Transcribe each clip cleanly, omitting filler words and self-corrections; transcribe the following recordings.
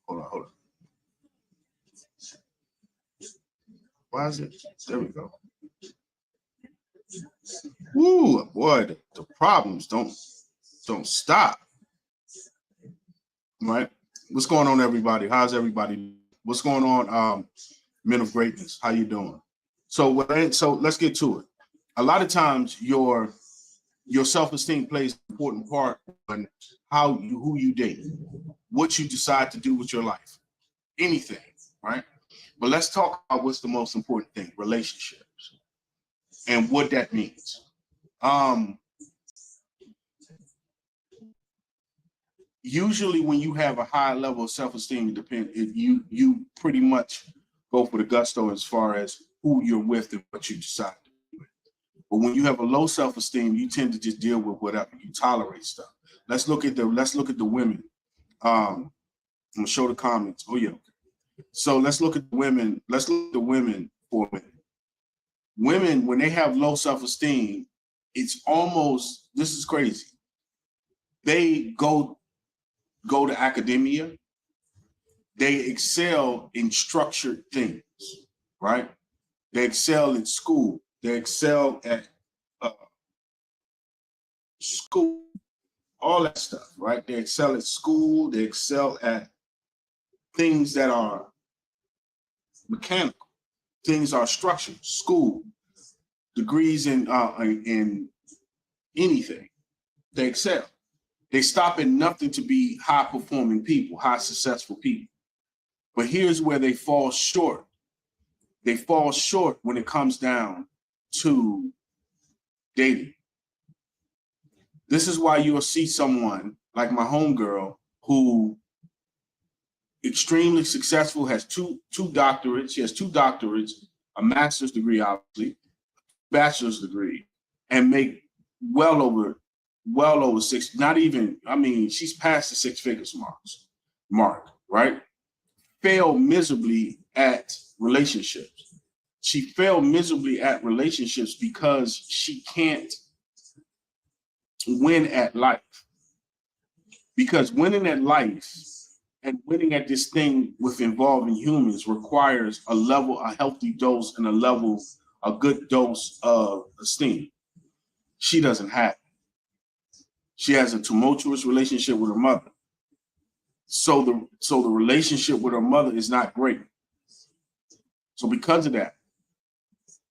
Hold on. Why is it? There we go. Ooh, boy, the problems don't stop. Right? What's going on, everybody? How's everybody? What's going on, men of greatness? How you doing? So let's get to it. A lot of times your self-esteem plays an important part in who you date, what you decide to do with your life, anything, right? But let's talk about what's the most important thing, relationships, and what that means. Usually when you have a high level of self-esteem, you pretty much go for the gusto as far as who you're with and what you decide to do with. But when you have a low self-esteem, you tend to just deal with whatever. You tolerate stuff. Let's look at the women. I'm gonna show the comments. Oh yeah. So let's look at the women. Let's look at the women for a minute. Women, when they have low self-esteem, it's almost, this is crazy. They go to academia. They excel in structured things, right? They excel in school. They excel at school, all that stuff, right? They excel at school. They excel at things that are mechanical. Things are structured. School, degrees in anything. They excel. They stop at nothing to be high-performing people, high successful people. But here's where they fall short. They fall short when it comes down to dating. This is why you'll see someone like my homegirl who extremely successful, has two doctorates. She has 2 doctorates, a master's degree, obviously, bachelor's degree, and make well over 6, not even, I mean, she's past the 6 figures mark, right? Failed miserably at relationships. She failed miserably at relationships because she can't win at life. Because winning at life and winning at this thing with involving humans requires a healthy dose and a good dose of esteem. She doesn't have it. She has a tumultuous relationship with her mother. So the relationship with her mother is not great. So because of that,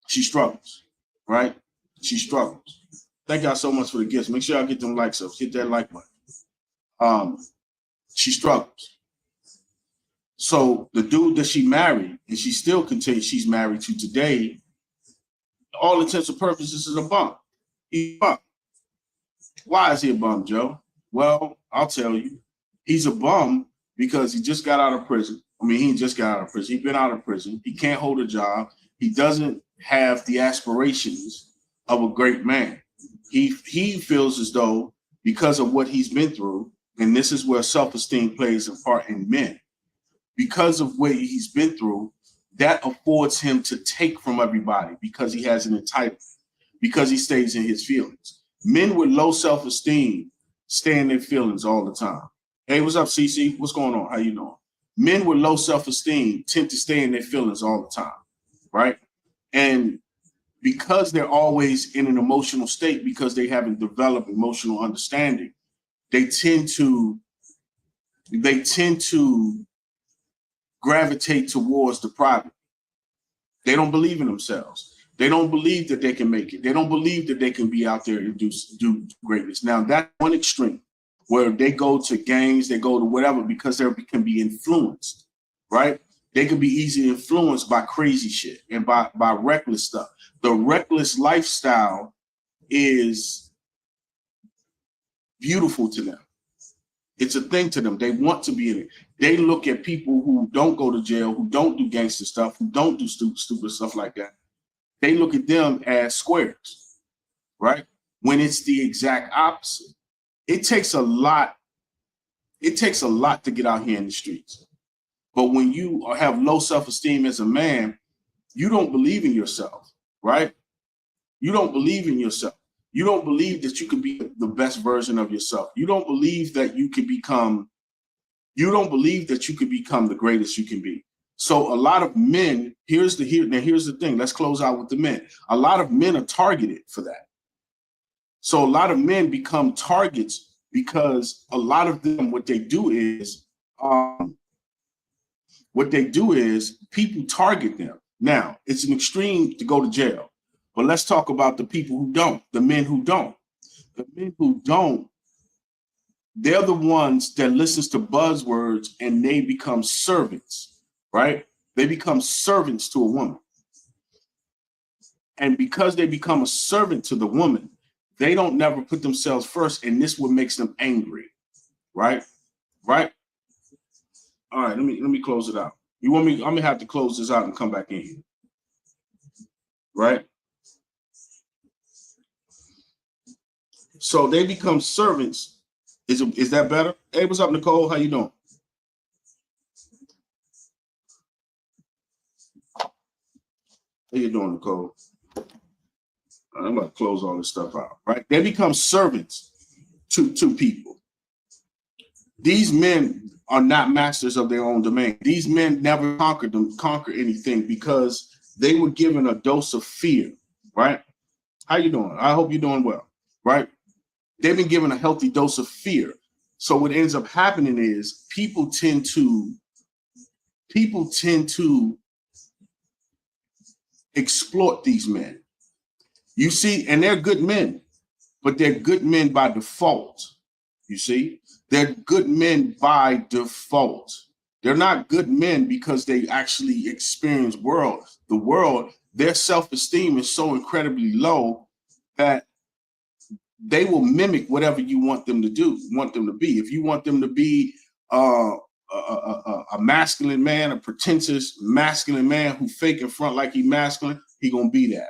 she struggles, right? She struggles. Thank y'all so much for the gifts. Make sure y'all get them likes up. Hit that like button. She struggles. So the dude that she married, and she still continues, she's married to today, all intents and purposes is a bum. He's a bum. Why is he a bum, Joe? Well, I'll tell you. He's a bum because he just got out of prison. I mean, he just got out of prison. He's been out of prison. He can't hold a job. He doesn't have the aspirations of a great man. He feels as though because of what he's been through, and this is where self-esteem plays a part in men, because of what he's been through, that affords him to take from everybody because he has an entitlement, because he stays in his feelings. Men with low self-esteem stay in their feelings all the time. Hey, what's up, CC? What's going on? How you doing? Men with low self-esteem tend to stay in their feelings all the time, right? And because they're always in an emotional state, because they haven't developed emotional understanding, they tend to gravitate towards the private. They don't believe in themselves. They don't believe that they can make it. They don't believe that they can be out there and do greatness. Now, that's one extreme where they go to gangs, they go to whatever, because they can be influenced, right? They can be easily influenced by crazy shit and by reckless stuff. The reckless lifestyle is beautiful to them. It's a thing to them. They want to be in it. They look at people who don't go to jail, who don't do gangster stuff, who don't do stupid stuff like that. They look at them as squares, right? When it's the exact opposite. It takes a lot. It takes a lot to get out here in the streets. But when you have low self-esteem as a man, you don't believe in yourself, right? You don't believe in yourself. You don't believe that you can be the best version of yourself. You don't believe that you can become You don't believe that you could become the greatest you can be. So a lot of men, here's the thing. Let's close out with the men. A lot of men are targeted for that. So a lot of men become targets because a lot of them, what they do is people target them. Now, it's an extreme to go to jail, but let's talk about the people who don't, the men who don't. The men who don't, they're the ones that listens to buzzwords and they become servants, right? They become servants to a woman. And because they become a servant to the woman, they don't never put themselves first, and this what makes them angry, right? Right? All right, let me close it out. You want me? I'm gonna have to close this out and come back in here, right? So they become servants. Is that better? Hey, what's up, Nicole? How you doing? How you doing, Nicole? I'm gonna close all this stuff out, right? They become servants to people. These men are not masters of their own domain. These men never conquer anything because they were given a dose of fear, right? How you doing? I hope you're doing well, right? They've been given a healthy dose of fear. So what ends up happening is people tend to exploit these men. You see, and they're good men, but they're good men by default. You see, they're good men by default. They're not good men because they actually experience the world. Their self-esteem is so incredibly low that they will mimic whatever you want them to be. If you want them to be a masculine man, a pretentious masculine man who fake in front like he masculine, he gonna be that.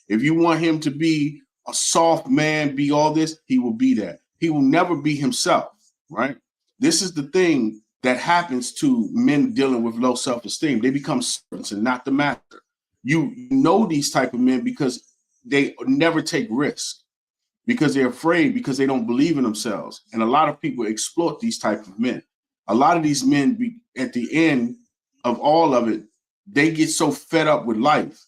If you want him to be a soft man, be all this, he will be that. He will never be himself, right? This is the thing that happens to men dealing with low self-esteem. They become servants and not the master. You know these type of men because they never take risks, because they're afraid, because they don't believe in themselves. And a lot of people exploit these type of men. A lot of these men, at the end of all of it, they get so fed up with life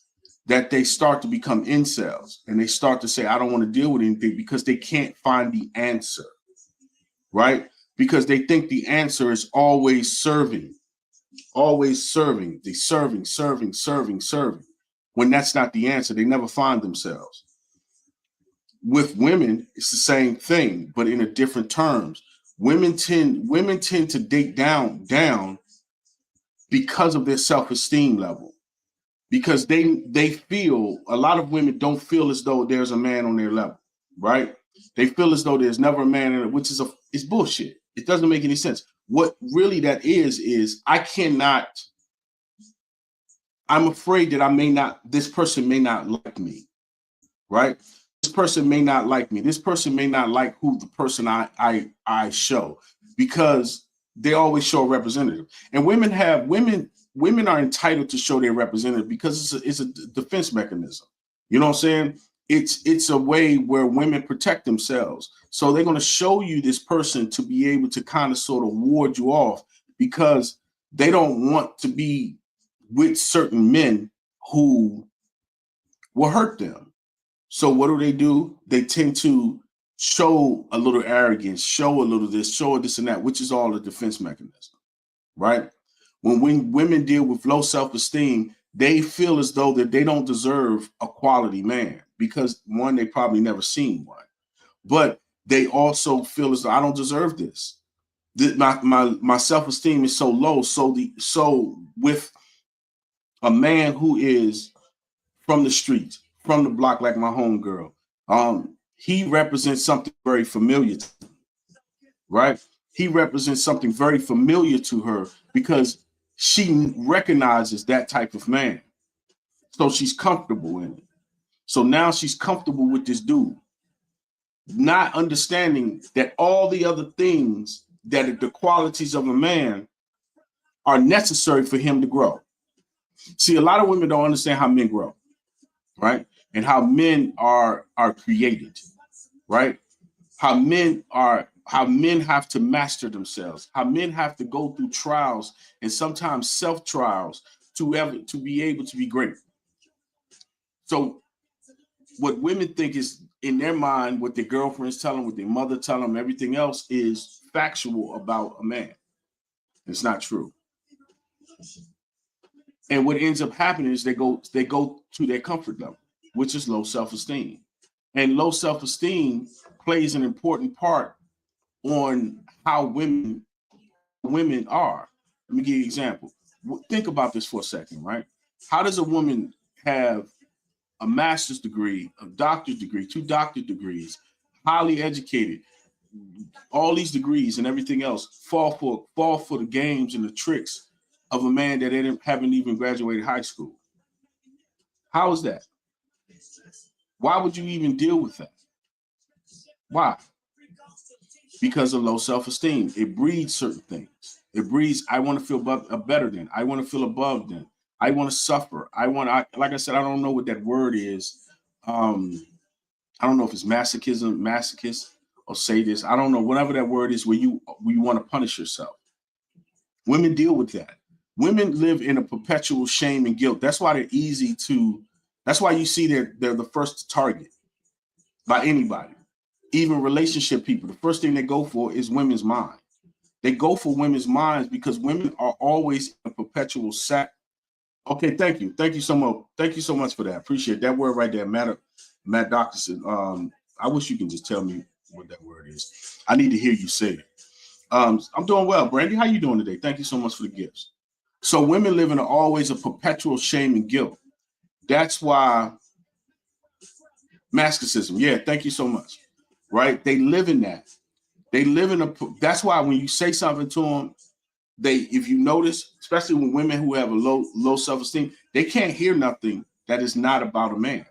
that they start to become incels, and they start to say, I don't want to deal with anything, because they can't find the answer, right? Because they think the answer is always serving. They serving. When that's not the answer, they never find themselves. With women, it's the same thing, but in a different terms. Women tend to date down because of their self-esteem level. Because they feel, a lot of women don't feel as though there's a man on their level, right? They feel as though there's never a man in it, which is it's bullshit. It doesn't make any sense. What really that is I'm afraid that this person may not like me, right? This person may not like me. This person may not like who the person I show, because they always show a representative. And women are entitled to show their representative because it's a defense mechanism. You know what I'm saying? It's a way where women protect themselves. So they're going to show you this person to be able to kind of sort of ward you off, because they don't want to be with certain men who will hurt them. So what do? They tend to show a little arrogance, show a little this, show this and that, which is all a defense mechanism, right? When women deal with low self-esteem, they feel as though that they don't deserve a quality man, because one, they probably never seen one, but they also feel as though I don't deserve this. My self-esteem is so low. So with a man who is from the streets, from the block, like my homegirl, he represents something very familiar to me, right? He represents something very familiar to her because she recognizes that type of man. So she's comfortable in it. So now she's comfortable with this dude, not understanding that all the other things that are the qualities of a man are necessary for him to grow. See, a lot of women don't understand how men grow, right? And how men are created, right? How men are how men have to master themselves, how men have to go through trials and sometimes self-trials to be able to be great. So what women think is in their mind, what their girlfriends tell them, what their mother tell them, everything else is factual about a man. It's not true. And what ends up happening is they go to their comfort level, which is low self-esteem. And low self-esteem plays an important part on how women are. Let me give you an example. Think about this for a second, right? How does a woman have a master's degree, a doctor's degree, 2 doctorate degrees, highly educated, all these degrees and everything else fall for the games and the tricks of a man that haven't even graduated high school? How is that? Why would you even deal with that? Why? Because of low self-esteem. It breeds certain things. It breeds, I want to feel better than. I want to feel above than. I want to suffer. Like I said, I don't know what that word is. I don't know if it's masochist or sadist. I don't know, whatever that word is where you want to punish yourself. Women deal with that. Women live in a perpetual shame and guilt. That's why that's why you see they're the first to target by anybody. Even relationship people, the first thing they go for is women's mind. They go for women's minds because women are always in a perpetual sack. Okay, thank you. Thank you so much. Thank you so much for that. Appreciate that word right there, Matt Doctorson. I wish you can just tell me what that word is. I need to hear you say it. I'm doing well, Brandy. How you doing today? Thank you so much for the gifts. So women live in always a perpetual shame and guilt. That's why masochism. Yeah, thank you so much. Right? They live in that. That's why when you say something to them, if you notice, especially when women who have a low self-esteem, they can't hear nothing that is not about a man.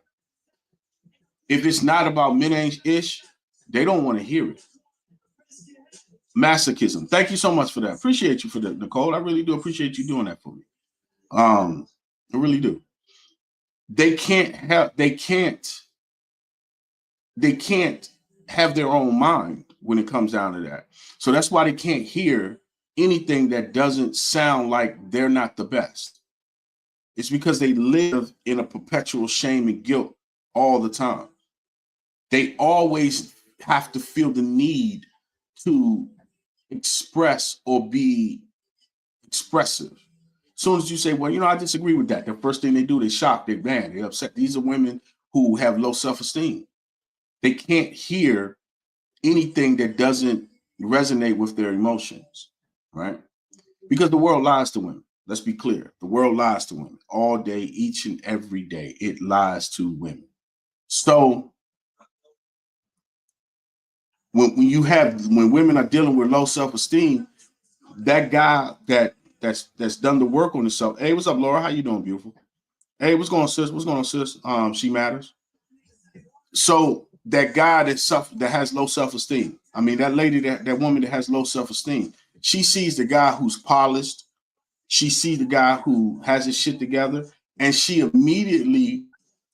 If it's not about men-ish, they don't want to hear it. Masochism. Thank you so much for that. Appreciate you for that, Nicole. I really do appreciate you doing that for me. I really do. They can't have their own mind when it comes down to that. So that's why they can't hear anything that doesn't sound like they're not the best. It's because they live in a perpetual shame and guilt all the time. They always have to feel the need to express or be expressive. As soon as you say, well, I disagree with that, the first thing they do, they shock, they're mad, they're upset. These are women who have low self-esteem. They can't hear anything that doesn't resonate with their emotions, right? Because the world lies to women. Let's be clear. The world lies to women all day, each and every day. It lies to women. So when women are dealing with low self-esteem, that guy that's done the work on himself. Hey, what's up, Laura? How you doing, beautiful? Hey, what's going on, sis? What's going on, sis? She matters. So that guy that has low self-esteem. I mean, that lady, that woman that has low self-esteem, she sees the guy who's polished. She sees the guy who has his shit together, and she immediately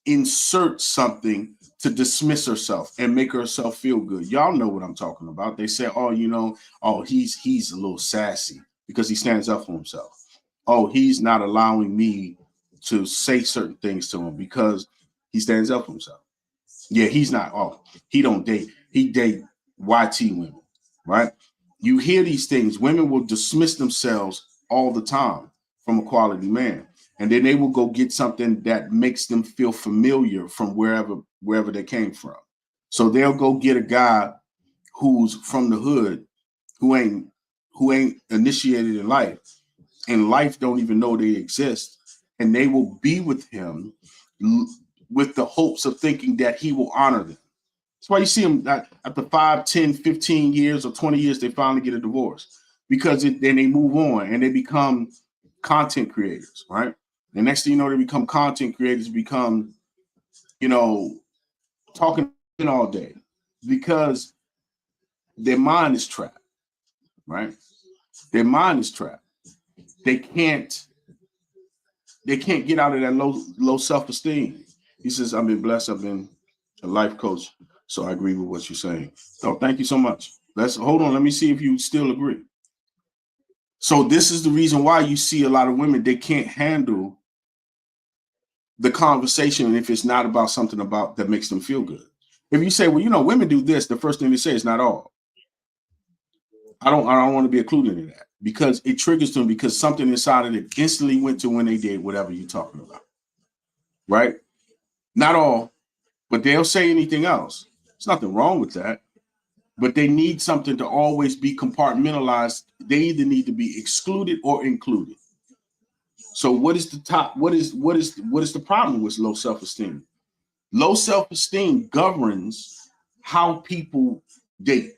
inserts something to dismiss herself and make herself feel good. Y'all know what I'm talking about. They say, he's a little sassy because he stands up for himself. Oh, he's not allowing me to say certain things to him because he stands up for himself. Yeah, he's not. Oh, he don't date. He date YT women, right? You hear these things. Women will dismiss themselves all the time from a quality man. And then they will go get something that makes them feel familiar from wherever they came from. So they'll go get a guy who's from the hood, who ain't initiated in life, and life don't even know they exist. And they will be with him with the hopes of thinking that he will honor them. That's why you see them after 5, 10, 15 years or 20 years, they finally get a divorce because then they move on and they become content creators, right? The next thing you know, they become content creators, become, talking all day because their mind is trapped, right? Their mind is trapped. They can't get out of that low self-esteem. He says, I've been blessed. I've been a life coach. So I agree with what you're saying. So thank you so much. Let's hold on. Let me see if you still agree. So this is the reason why you see a lot of women, they can't handle the conversation if it's not about something about that makes them feel good. If you say, well, you know, women do this, the first thing they say is not all. I don't want to be included in that because it triggers them because something inside of it instantly went to when they did whatever you're talking about. Right? Not all, but they'll say anything else. There's nothing wrong with that. But they need something to always be compartmentalized. They either need to be excluded or included. So what is the top? What is the problem with low self-esteem? Low self-esteem governs how people date.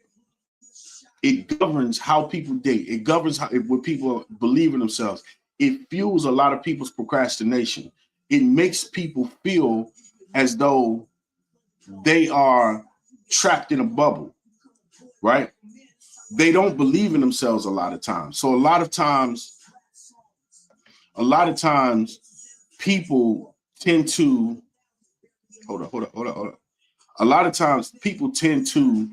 It governs how people date. It governs what people believe in themselves. It fuels a lot of people's procrastination. It makes people feel as though they are trapped in a bubble, right? They don't believe in themselves a lot of times. So a lot of times people tend to hold on. A lot of times people tend to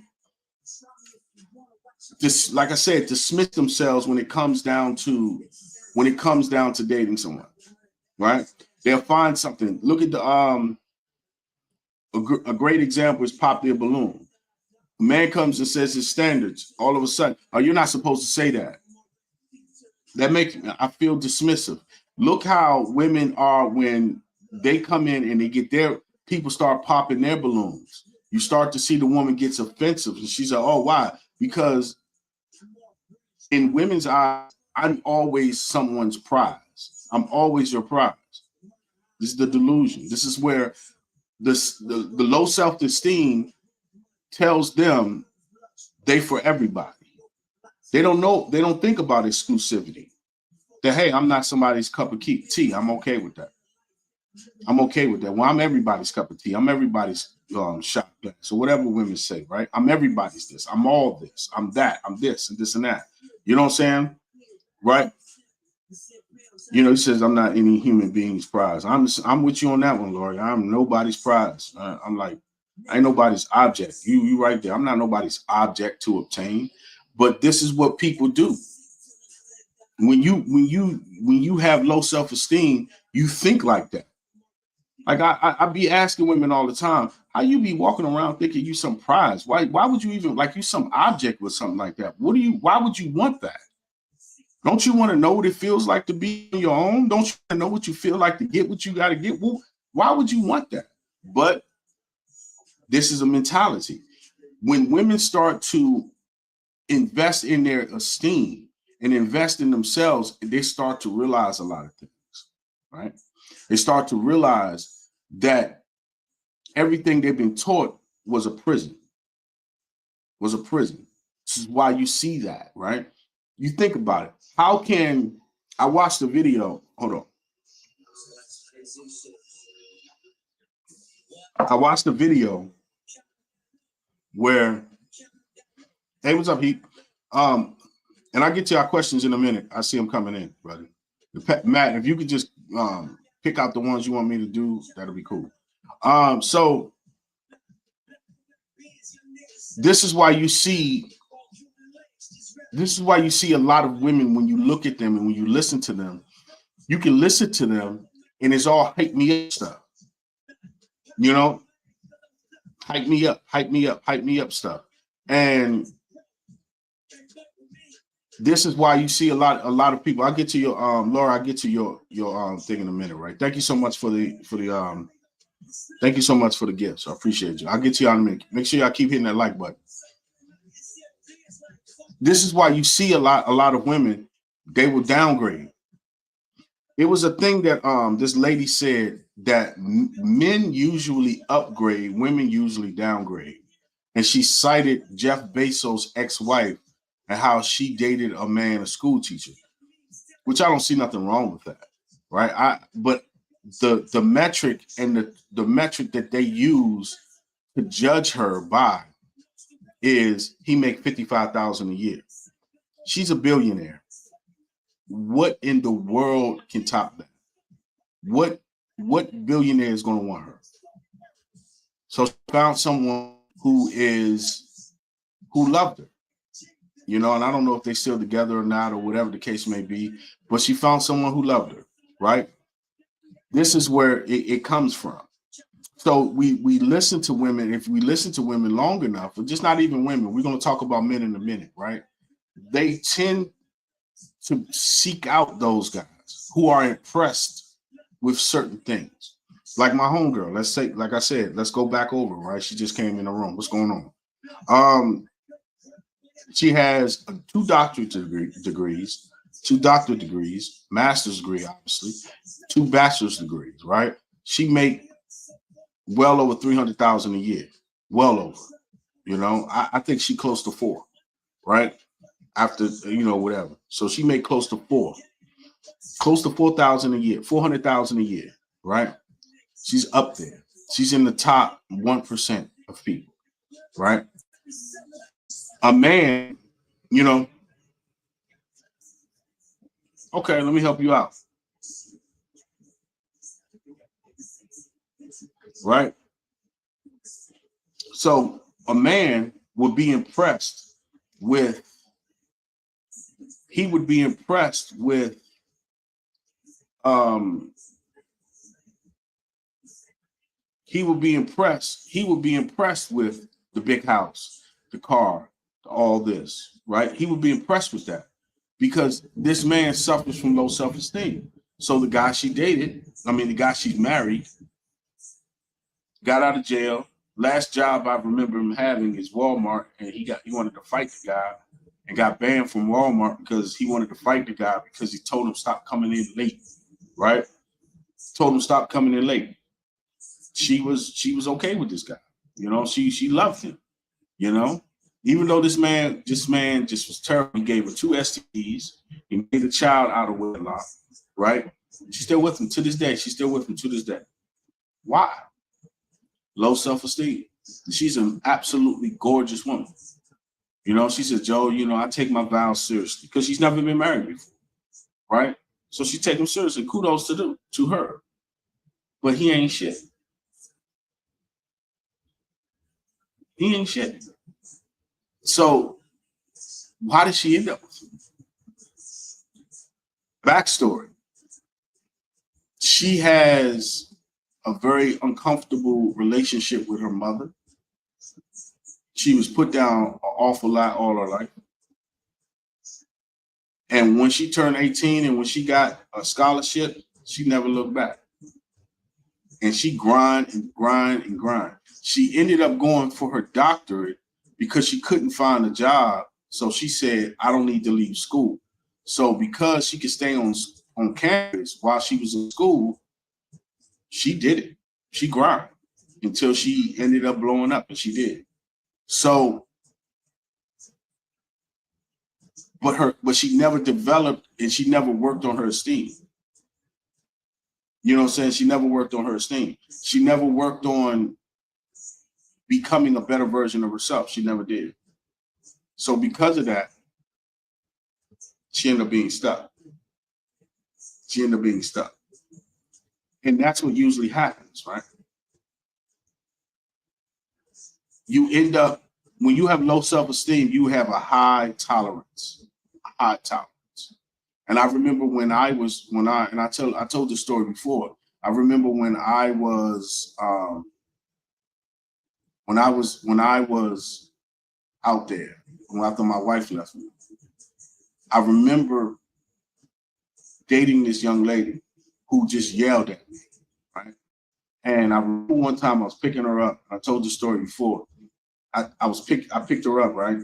just, like I said, dismiss themselves when it comes down to dating someone, right? They'll find something. Look at the a great example is Pop Their Balloon. A man comes and says his standards. All of a sudden, oh, you're not supposed to say that. That makes I feel dismissive. Look how women are when they come in and they get their people start popping their balloons. You start to see the woman gets offensive, and she's like, "Oh, why?" Because in women's eyes, I'm always someone's prize. I'm always your prize. This is the delusion. This is where the low self-esteem tells them they for everybody. They don't know. They don't think about exclusivity. That, hey, I'm not somebody's cup of tea. I'm okay with that. I'm okay with that. Well, I'm everybody's cup of tea. I'm everybody's shot glass. So whatever women say, right? I'm everybody's this. I'm all this. I'm that. I'm this and this and that. You know what I'm saying? Right? You know, he says I'm not any human being's prize. I'm with you on that one, Lori. I'm nobody's prize. I'm like, I ain't nobody's object. You right there. I'm not nobody's object to obtain. But this is what people do. When you have low self-esteem, you think like that. Like I be asking women all the time, how you be walking around thinking you some prize? Why would you even like you some object with something like that? Why would you want that? Don't you want to know what it feels like to be on your own? Don't you know what you feel like to get what you got to get? Well, why would you want that? But this is a mentality. When women start to invest in their esteem and invest in themselves, they start to realize a lot of things, right? They start to realize that everything they've been taught was a prison. This is why you see that, right? You think about it. How can I watched the video? Hold on. I watched the video where, hey, what's up, Heat? And I'll get to our questions in a minute. I see them coming in, brother. Matt, if you could just pick out the ones you want me to do, that'll be cool. So this is why you see a lot of women when you look at them and when you listen to them, you can listen to them and it's all hype me up stuff. You know, hype me up stuff. And this is why you see a lot of people. I'll get to your Laura, I'll get to your thing in a minute, right? Thank you so much for the thank you so much for the gifts. I appreciate you. I'll get to y'all in a minute. Make sure y'all keep hitting that like button. This is why you see a lot of women, they will downgrade. It was a thing that this lady said that men usually upgrade, women usually downgrade. And she cited Jeff Bezos' ex-wife and how she dated a man, a school teacher, which I don't see nothing wrong with that, right? But the metric and the metric that they use to judge her by is he make $55,000 a year. She's a billionaire. What in the world can top that? What billionaire is going to want her? So she found someone who loved her. you know, and I don't know if they're still together or not or whatever the case may be, but she found someone who loved her, right? This is where it comes from. So we listen to women. If we listen to women long enough, but just not even women, we're going to talk about men in a minute, right? They tend to seek out those guys who are impressed with certain things. Like my homegirl, let's say, like I said, let's go back over, right? She just came in the room. What's going on? She has two doctorate degrees, master's degree, obviously, two bachelor's degrees, right? She make well over 300,000 a year, well over. You know, I think she close to 4, right? After whatever. So she made close to 4,000 a year, 400,000 a year, right? She's up there. She's in the top 1% of people, right? A man, okay, let me help you out, right? So a man would be impressed with, he would be impressed with, he would be impressed with the big house, the car, all this, right? He would be impressed with that because this man suffers from low self-esteem. So the guy the guy she's married, got out of jail. Last job I remember him having is Walmart, and he wanted to fight the guy and got banned from Walmart because he wanted to fight the guy because he told him stop coming in late, right? Told him stop coming in late. She was okay with this guy, she loved him, even though this man just was terrible. He gave her 2 STDs. He made a child out of wedlock, right? She's still with him to this day. Why? Low self-esteem. She's an absolutely gorgeous woman. She says, Joe, I take my vows seriously because she's never been married before, right? So she take them seriously. Kudos to her. But he ain't shit. He ain't shit. So why did she end up with him? Backstory. She has a very uncomfortable relationship with her mother. She was put down an awful lot all her life. And when she turned 18 and when she got a scholarship, she never looked back. And she grind. She ended up going for her doctorate because she couldn't find a job. So she said, I don't need to leave school. So because she could stay on campus while she was in school, she did it. She grind until she ended up blowing up, and she did. So, but she never developed and she never worked on her esteem. You know what I'm saying? She never worked on her esteem. She never worked on becoming a better version of herself. She never did. So because of that, she ended up being stuck. And that's what usually happens, right? You end up, when you have low self-esteem, you have a high tolerance. And I remember I told this story before. I remember when I was out there, after my wife left me. I remember dating this young lady who just yelled at me, right? And I remember one time I was picking her up. I told the story before. I picked her up, right?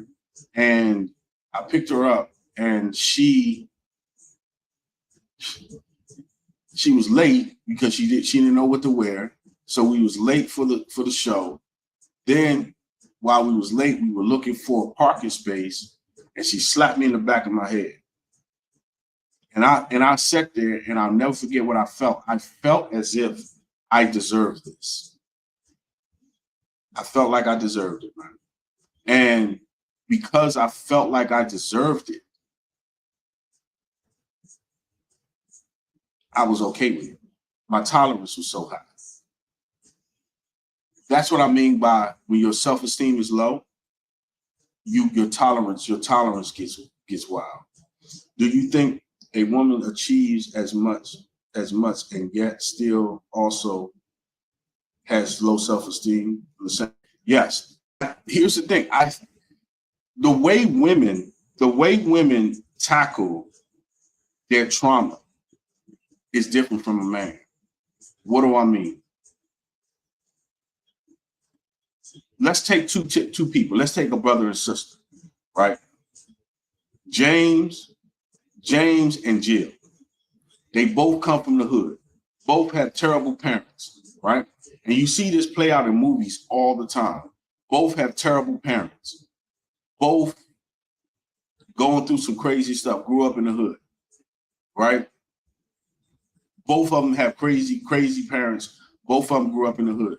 And I picked her up, and she was late because she didn't know what to wear. So we was late for the show. Then while we was late, we were looking for a parking space, and she slapped me in the back of my head. And I sat there, and I'll never forget what I felt. I felt as if I deserved this. I felt like I deserved it, man. And because I felt like I deserved it, I was okay with it. My tolerance was so high. That's what I mean by when your self-esteem is low, your tolerance gets wild. Do you think a woman achieves as much and yet still also has low self-esteem? Yes. Here's the thing. The way women tackle their trauma is different from a man. What do I mean? Let's take two people. Let's take a brother and sister, right? James and Jill. They both come from the hood. Both have terrible parents, right? And you see this play out in movies all the time. Both have terrible parents. Both going through some crazy stuff, grew up in the hood, right? Both of them have crazy parents. Both of them grew up in the hood.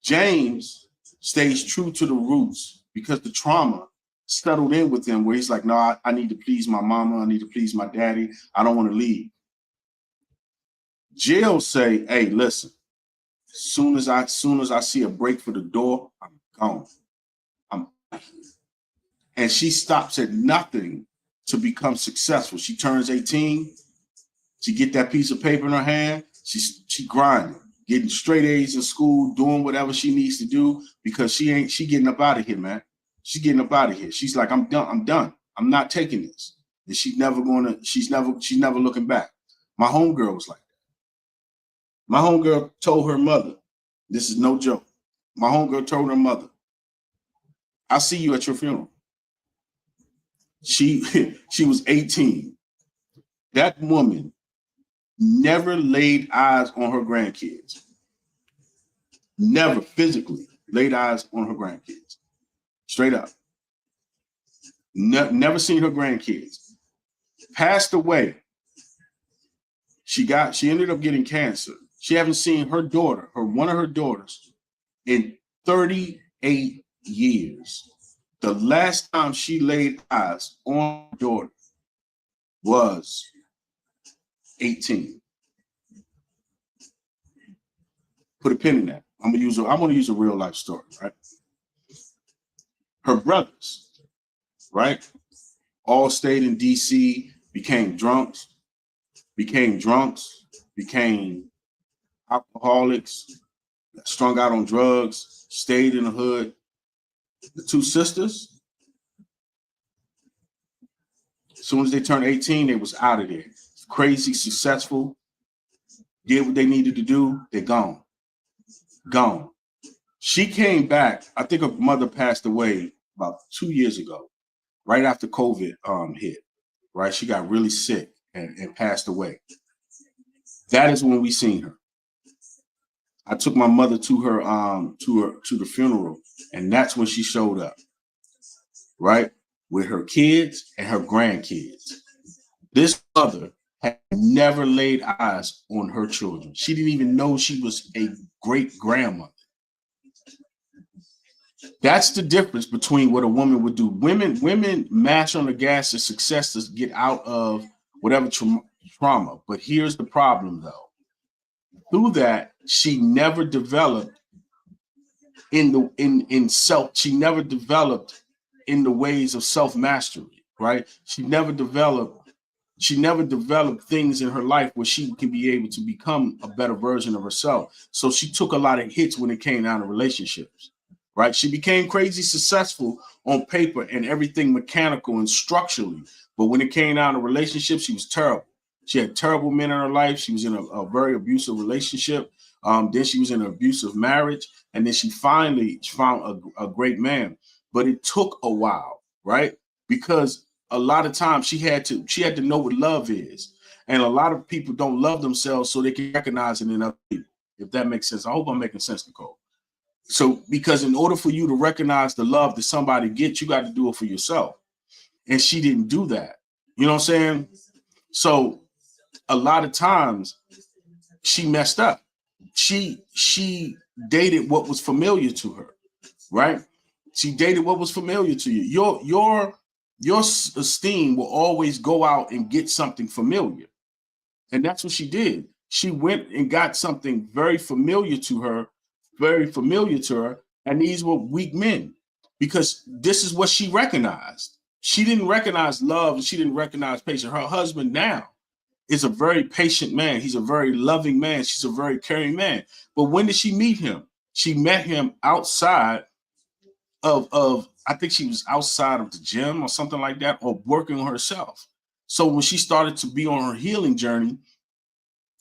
James stays true to the roots because the trauma settled in with him, where he's like, no, I need to please my mama. I need to please my daddy. I don't want to leave. Jill say, hey, listen, soon as I see a break for the door, I'm gone. And she stops at nothing to become successful. She turns 18. She get that piece of paper in her hand. She grinding, getting straight A's in school, doing whatever she needs to do because she getting up out of here, man. She's getting up out of here. She's like, I'm done. I'm not taking this. And she's never looking back. My homegirl was like that. My homegirl told her mother, this is no joke. My homegirl told her mother, I'll see you at your funeral. She was 18. That woman never laid eyes on her grandkids. Never physically laid eyes on her grandkids. Straight up. Never seen her grandkids. Passed away. She ended up getting cancer. She haven't seen one of her daughters in 38 years. The last time she laid eyes on her daughter was 18. Put a pin in that. I'm gonna use a real life story, right? Her brothers, right? All stayed in DC, became drunks, became alcoholics, strung out on drugs, stayed in the hood. The two sisters, as soon as they turned 18, they was out of there. Crazy, successful, did what they needed to do, they're gone. Gone. She came back, I think her mother passed away about 2 years ago, right after COVID hit, right? She got really sick and passed away. That is when we seen her. I took my mother to the funeral, and that's when she showed up, right? With her kids and her grandkids. This mother had never laid eyes on her children. She didn't even know she was a great grandmother. That's the difference between what a woman would do. Women mash on the gas of success to get out of whatever trauma. But here's the problem, though. Through that, she never developed in self. She never developed in the ways of self-mastery, right? She never developed things in her life where she can be able to become a better version of herself. So she took a lot of hits when it came down to relationships, right? She became crazy successful on paper and everything mechanical and structurally. But when it came down to relationships, she was terrible. She had terrible men in her life. She was in a very abusive relationship. Then she was in an abusive marriage. And then she finally found a great man. But it took a while, right? Because a lot of times she had to know what love is. And a lot of people don't love themselves so they can recognize it in other people, if that makes sense. I hope I'm making sense, Nicole. So because in order for you to recognize the love that somebody gets, you got to do it for yourself. And she didn't do that. You know what I'm saying? So a lot of times she messed up. She dated what was familiar to her, right? She dated what was familiar to you. Your esteem will always go out and get something familiar. And that's what she did. She went and got something very familiar to her, and these were weak men. because this is what she recognized. She didn't recognize love and she didn't recognize patience. Her husband now is a very patient man. He's a very loving man. She's a very caring man. But when did she meet him? She met him outside of I think she was outside of the gym or something like that, or working on herself. So when she started to be on her healing journey,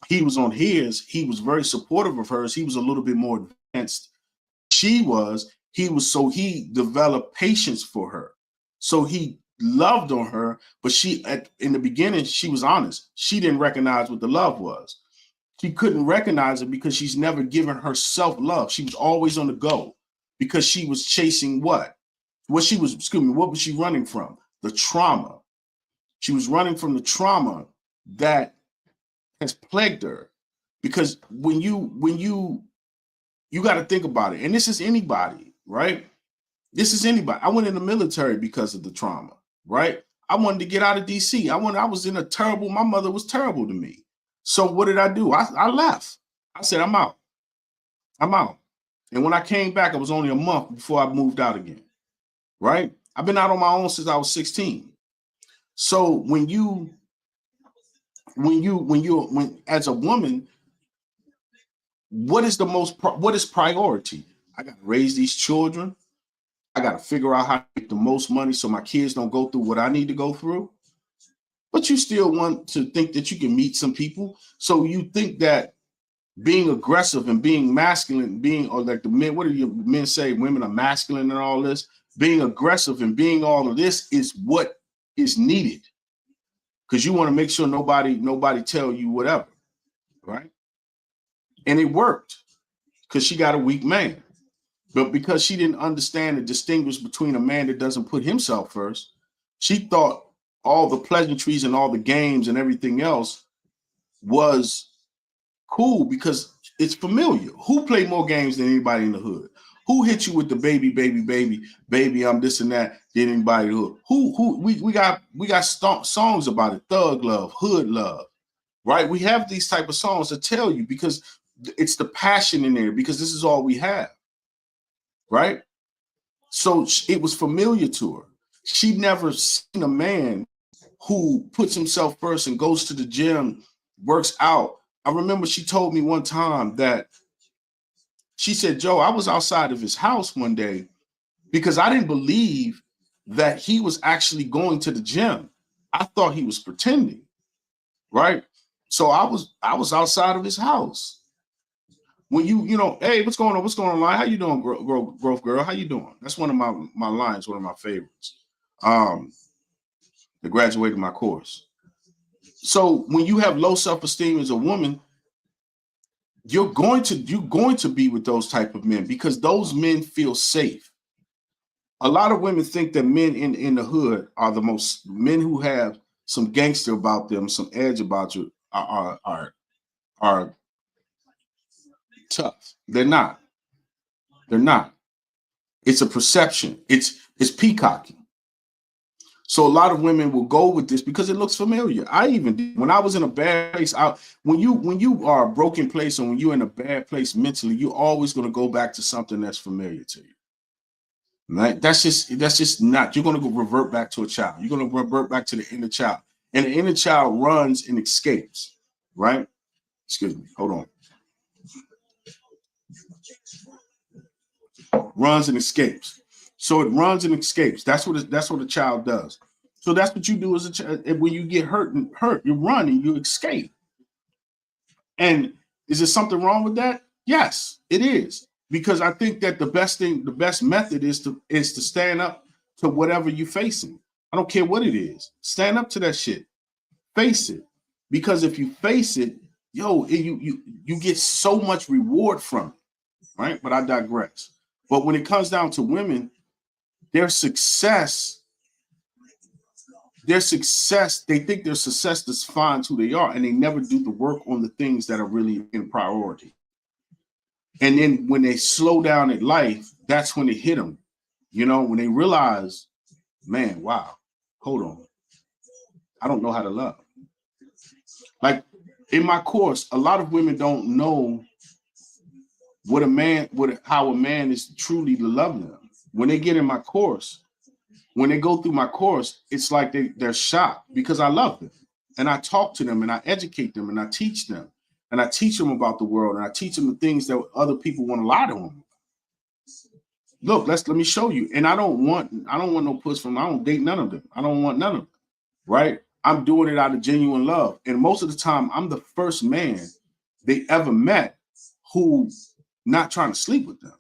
he was on his. He was very supportive of hers. He was a little bit more advanced. She was. So he developed patience for her. So he loved on her, but in the beginning, she was honest. She didn't recognize what the love was. She couldn't recognize it because she's never given herself love. She was always on the go because she was chasing what? What was she running from? The trauma. She was running from the trauma that has plagued her. Because when you got to think about it, and this is anybody, right? This is anybody. I went in the military because of the trauma, right? I wanted to get out of DC. My mother was terrible to me. So what did I do? I left. I said, I'm out. And when I came back, it was only a month before I moved out again, right? I've been out on my own since I was 16. So when as a woman, what is priority? I got to raise these children. I got to figure out how to make the most money so my kids don't go through what I need to go through. But you still want to think that you can meet some people. So you think that being aggressive and being masculine, or like the men, what do you men say? Women are masculine and all this. Being aggressive and being all of this is what is needed. Because you want to make sure nobody tell you whatever, right? And it worked because she got a weak man. But because she didn't understand and distinguish between a man that doesn't put himself first, she thought all the pleasantries and all the games and everything else was cool because it's familiar. Who played more games than anybody in the hood? Who hit you with the baby, I'm this and that, than anybody in the hood? We got songs about it, thug love, hood love, right? We have these type of songs that tell you because it's the passion in there because this is all we have. Right? So it was familiar to her. She'd never seen a man who puts himself first and goes to the gym, works out. I remember she told me one time that she said, Joe, I was outside of his house one day because I didn't believe that he was actually going to the gym. I thought he was pretending, right? So I was outside of his house. When hey, what's going on, line? How you doing, growth girl? How you doing? That's one of my lines, one of my favorites. That graduated my course. So when you have low self-esteem as a woman, you're going to be with those type of men because those men feel safe. A lot of women think that men in the hood are the most men who have some gangster about them, some edge about you are tough. They're not. It's a perception. It's peacocking. So a lot of women will go with this because it looks familiar. I even did. When I was in a bad place, when you are a broken place and when you're in a bad place mentally, you're always going to go back to something that's familiar to you. Right? That's just not. You're going to revert back to a child. You're going to revert back to the inner child, and the inner child runs and escapes. Right? Excuse me. Hold on. Runs and escapes. So it runs and escapes. That's what a child does. So that's what you do as a child. When you get hurt, you run and you escape. And is there something wrong with that? Yes, it is. Because I think that the best method is to stand up to whatever you're facing. I don't care what it is. Stand up to that shit. Face it. Because if you face it, you get so much reward from it. Right? But I digress. But when it comes down to women, their success, they think their success defines who they are, and they never do the work on the things that are really in priority. And then when they slow down at life, that's when it hit them. When they realize, man, wow, hold on. I don't know how to love. Like in my course, a lot of women don't know how a man is truly to love them. when they get in my course, when they go through my course, it's like they're shocked because I love them. And I talk to them and I educate them and I teach them. And I teach them about the world and I teach them the things that other people want to lie to them. Look, let me show you. And I don't want no puss from, I don't date none of them. I don't want none of them. Right? I'm doing it out of genuine love. And most of the time, I'm the first man they ever met who not trying to sleep with them.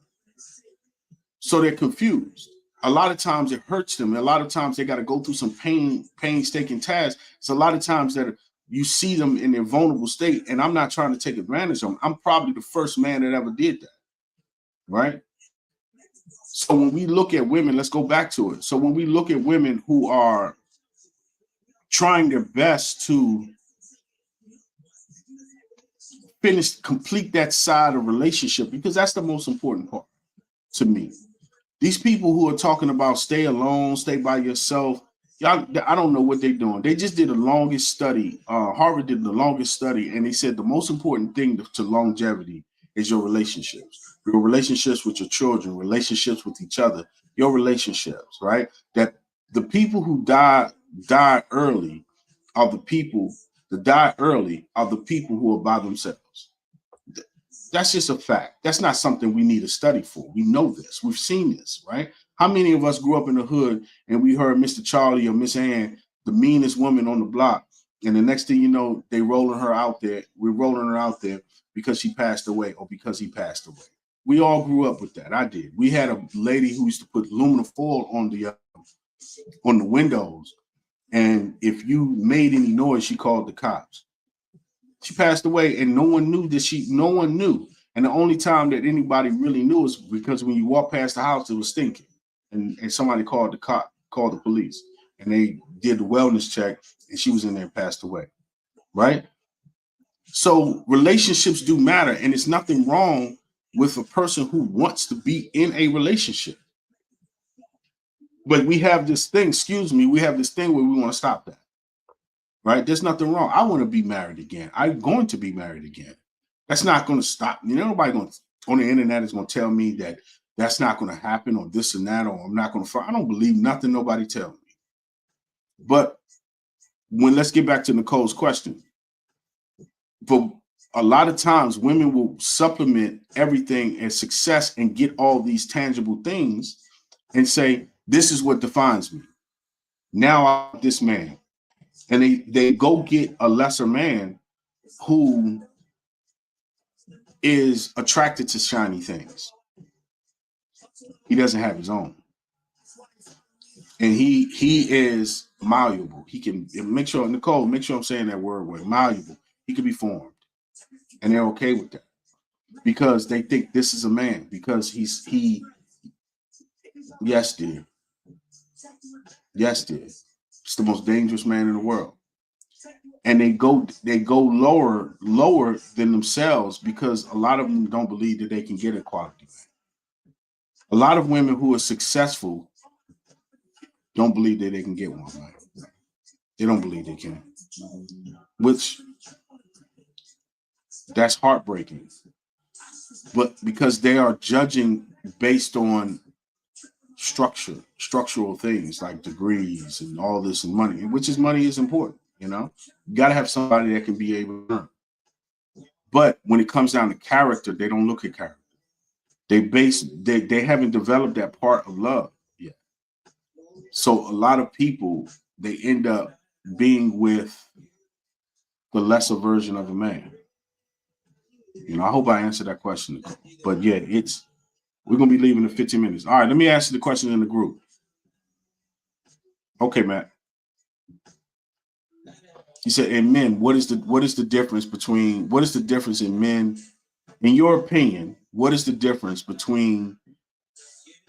So they're confused. A lot of times it hurts them. A lot of times they got to go through some painstaking tasks. It's a lot of times that you see them in their vulnerable state, and I'm not trying to take advantage of them. I'm probably the first man that ever did that, right? So when we look at women, let's go back to it. So when we look at women who are trying their best to complete that side of relationship, because that's the most important part to me. These people who are talking about stay alone, stay by yourself, y'all, I don't know what they're doing. They just did the longest study. Harvard did the longest study, and they said the most important thing to longevity is your relationships with your children, relationships with each other, your relationships, right? That the people who die early are the people who are by themselves. That's just a fact. That's not something we need a study for. We know this. We've seen this, right? How many of us grew up in the hood and we heard Mr. Charlie or Miss Ann, the meanest woman on the block, and the next thing you know, they rolling her out there. We're rolling her out there because she passed away or because he passed away. We all grew up with that. I did. We had a lady who used to put aluminum foil on the windows, and if you made any noise, she called the cops. She passed away, and no one knew. And the only time that anybody really knew is because when you walk past the house, it was stinking, and somebody called the police, and they did the wellness check, and she was in there and passed away, right? So relationships do matter, and it's nothing wrong with a person who wants to be in a relationship. But we have this thing, where we want to stop that. Right? There's nothing wrong. I want to be married again. I'm going to be married again. That's not going to stop me. Nobody on the internet is going to tell me that that's not going to happen or this and that, or I'm not going to. I don't believe nothing nobody tells me. But let's get back to Nicole's question. But a lot of times women will supplement everything as success and get all these tangible things and say, this is what defines me. Now I'm this man. And they go get a lesser man who is attracted to shiny things. He doesn't have his own. And he is malleable. He can make sure I'm saying that word right, malleable. He can be formed. And they're okay with that. Because they think this is a man. Because yes, dear. Yes, dear. It's the most dangerous man in the world. And they go lower than themselves because a lot of them don't believe that they can get a quality man. A lot of women who are successful don't believe that they can get one, man. They don't believe they can. Which, that's heartbreaking. But because they are judging based on structural things like degrees and all this and money, money is important, you know? You got to have somebody that can be able to earn. But when it comes down to character, they don't look at character. They haven't developed that part of love yet. So a lot of people, they end up being with the lesser version of a man. You know, I hope I answered that question. But yeah, we're going to be leaving in 15 minutes. All right, let me ask you the question in the group. Okay, Matt. He said, in men, what is the difference in men, in your opinion, what is the difference between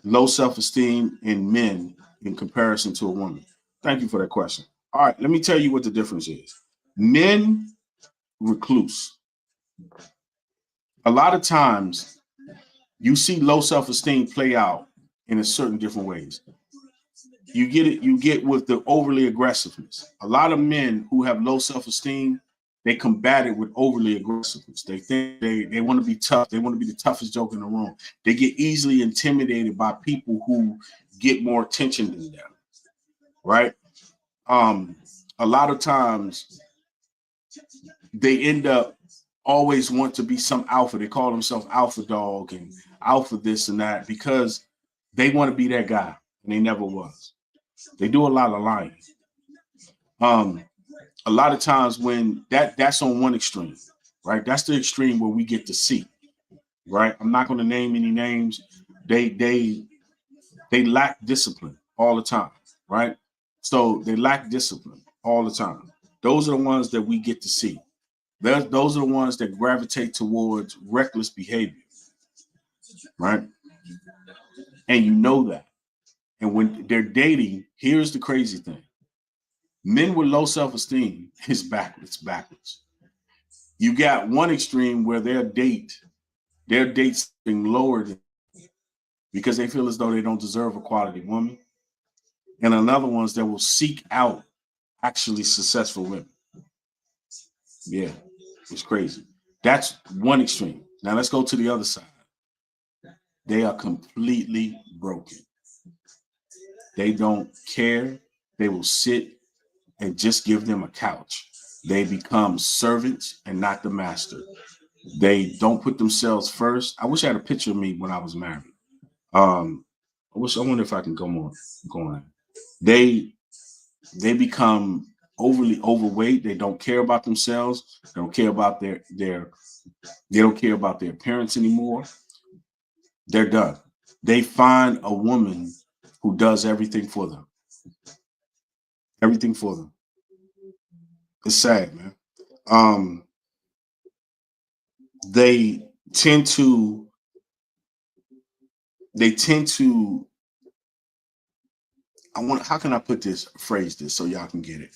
low self-esteem in men in comparison to a woman? Thank you for that question. All right, let me tell you what the difference is. Men, recluse. A lot of times you see low self-esteem play out in a certain different ways. You get with the overly aggressiveness. A lot of men who have low self-esteem, they combat it with overly aggressiveness. They think they want to be tough. They want to be the toughest joke in the room. They get easily intimidated by people who get more attention than them, right? A lot of times they end up always want to be some alpha. They call themselves alpha dog and alpha this and that because they want to be that guy, and they never was. They do a lot of lying. A lot of times when that's on one extreme, right? That's the extreme where we get to see, right? I'm not going to name any names. They lack discipline all the time, right? So they lack discipline all the time. Those are the ones that we get to see. Those are the ones that gravitate towards reckless behavior, right? And you know that. And when they're dating, here's the crazy thing. Men with low self-esteem is backwards. You got one extreme where their dates being lowered because they feel as though they don't deserve a quality woman. And another ones that will seek out actually successful women. Yeah, it's crazy. That's one extreme. Now let's go to the other side. They are completely broken. They don't care. They will sit and just give them a couch. They become servants and not the master. They don't put themselves first. I wish I had a picture of me when I was married. I wonder if I can go on. They become overly overweight. They don't care about themselves. They don't care about they don't care about their appearance anymore. They're done. They find a woman who does everything for them. Everything for them. It's sad, man. They tend to how can I phrase this so y'all can get it?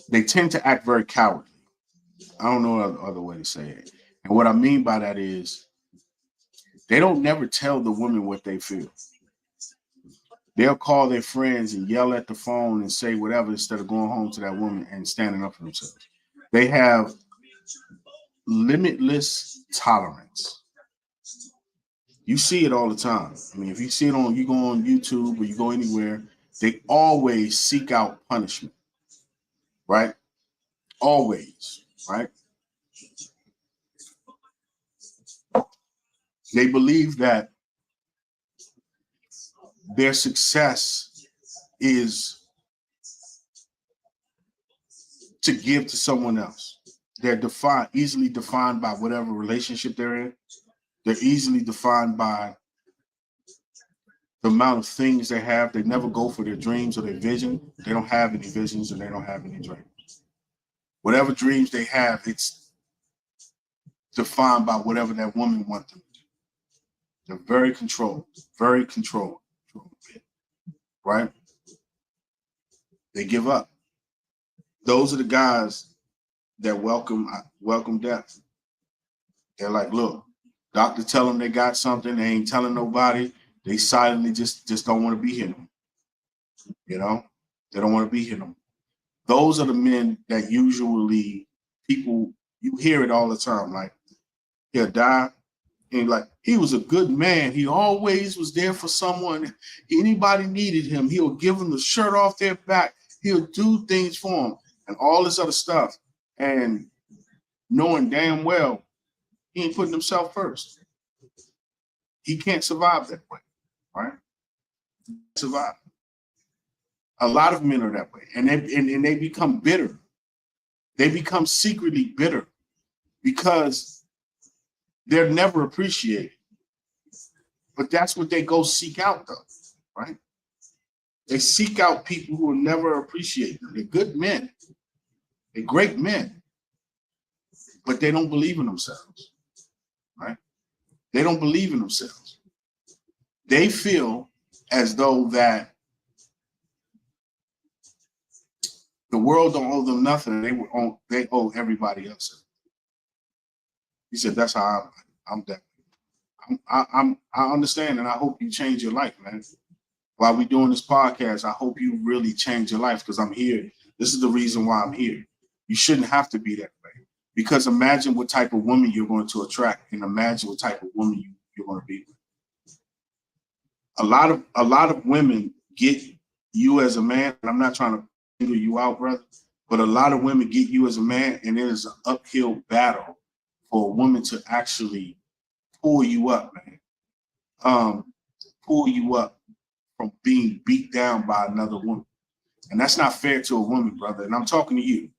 They tend to act very cowardly. I don't know other way to say it. And what I mean by that is they don't never tell the women what they feel. They'll call their friends and yell at the phone and say whatever instead of going home to that woman and standing up for themselves. They have limitless tolerance. You see it all the time. I mean, if you see it you go on YouTube or you go anywhere, they always seek out punishment, right? Always, right? They believe that their success is to give to someone else. They're easily defined by whatever relationship they're in. They're easily defined by the amount of things they have. They never go for their dreams or their vision. They don't have any visions and they don't have any dreams. Whatever dreams they have, it's defined by whatever that woman wants them to do. They're very controlled, right? They give up. Those are the guys that welcome death. They're like, look, doctor tell them they got something, they ain't telling nobody. They silently just don't want to be here. You know, they don't want to be here. Those are the men that usually you hear it all the time. Like, he'll die. And like, he was a good man. He always was there for someone. Anybody needed him, he'll give them the shirt off their back. He'll do things for them and all this other stuff. And knowing damn well he ain't putting himself first. He can't survive that way, right? Survive. A lot of men are that way, and they become bitter. They become secretly bitter because they're never appreciated. But that's what they go seek out, though, right? They seek out people who will never appreciate them. They're good men. They're great men, but they don't believe in themselves, right? They don't believe in themselves. They feel as though that the world don't owe them nothing. They owe everybody else. He said, "That's how I'm that. I understand, and I hope you change your life, man. while we're doing this podcast, I hope you really change your life because I'm here. This is the reason why I'm here. You shouldn't have to be that way. Because imagine what type of woman you're going to attract and imagine what type of woman you're going to be with. A lot of women get you as a man, and I'm not trying to single you out, brother, but a lot of women get you as a man, and it is an uphill battle for a woman to actually pull you up, man. Pull you up from being beat down by another woman. And that's not fair to a woman, brother. And I'm talking to you.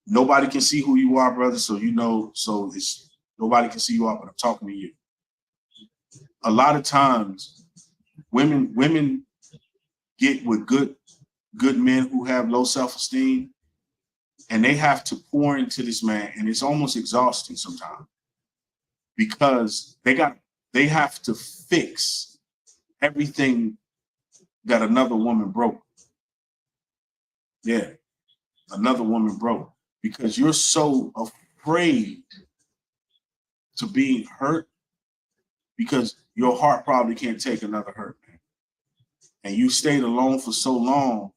Nobody can see who you are, brother. So it's nobody can see you are, but I'm talking to you. A lot of times women get with good men who have low self-esteem, and they have to pour into this man, and it's almost exhausting sometimes because they have to fix everything that another woman broke. Yeah, another woman broke because you're so afraid to being hurt because your heart probably can't take another hurt, man. And you stayed alone for so long